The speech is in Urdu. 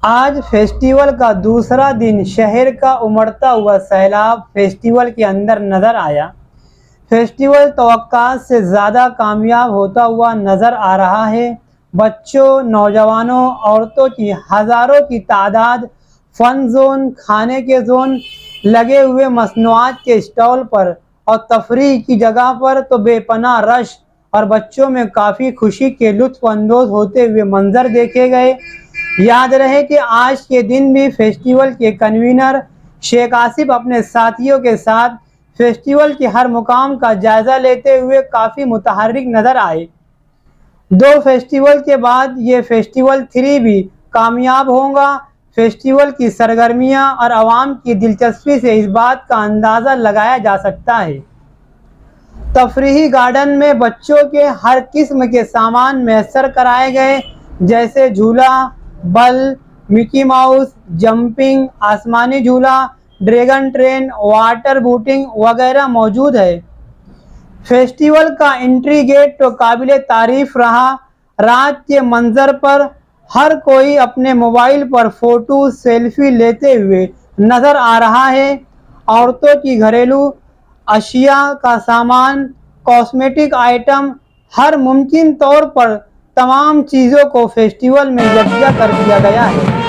آج فیسٹیول کا دوسرا دن شہر کا امڑتا ہوا سیلاب فیسٹیول کے اندر نظر آیا۔ فیسٹیول توقعات سے زیادہ کامیاب ہوتا ہوا نظر آ رہا ہے۔ بچوں، نوجوانوں، عورتوں کی ہزاروں کی تعداد فن زون، کھانے کے زون، لگے ہوئے مصنوعات کے اسٹال پر اور تفریح کی جگہ پر تو بے پناہ رش اور بچوں میں کافی خوشی کے لطف اندوز ہوتے ہوئے منظر دیکھے گئے۔ یاد رہے کہ آج کے دن بھی فیسٹیول کے کنوینر شیخ آصف اپنے ساتھیوں کے ساتھ فیسٹیول کے ہر مقام کا جائزہ لیتے ہوئے کافی متحرک نظر آئے۔ 2 فیسٹیول کے بعد یہ فیسٹیول 3 بھی کامیاب ہوگا۔ فیسٹیول کی سرگرمیاں اور عوام کی دلچسپی سے اس بات کا اندازہ لگایا جا سکتا ہے۔ تفریحی گارڈن میں بچوں کے ہر قسم کے سامان میسر کرائے گئے، جیسے جھولا، بل، مکی ماؤس، جمپنگ، آسمانی جھولا، ڈریگن ٹرین، واٹر بوٹنگ وغیرہ موجود ہے۔ فیسٹیول کا انٹری گیٹ تو قابل تعریف رہا۔ رات کے منظر پر ہر کوئی اپنے موبائل پر فوٹو سیلفی لیتے ہوئے نظر آ رہا ہے۔ عورتوں کی گھریلو اشیاء کا سامان، کاسمیٹک آئٹم، ہر ممکن طور پر تمام چیزوں کو فیسٹیول میں یکجا کر دیا گیا ہے۔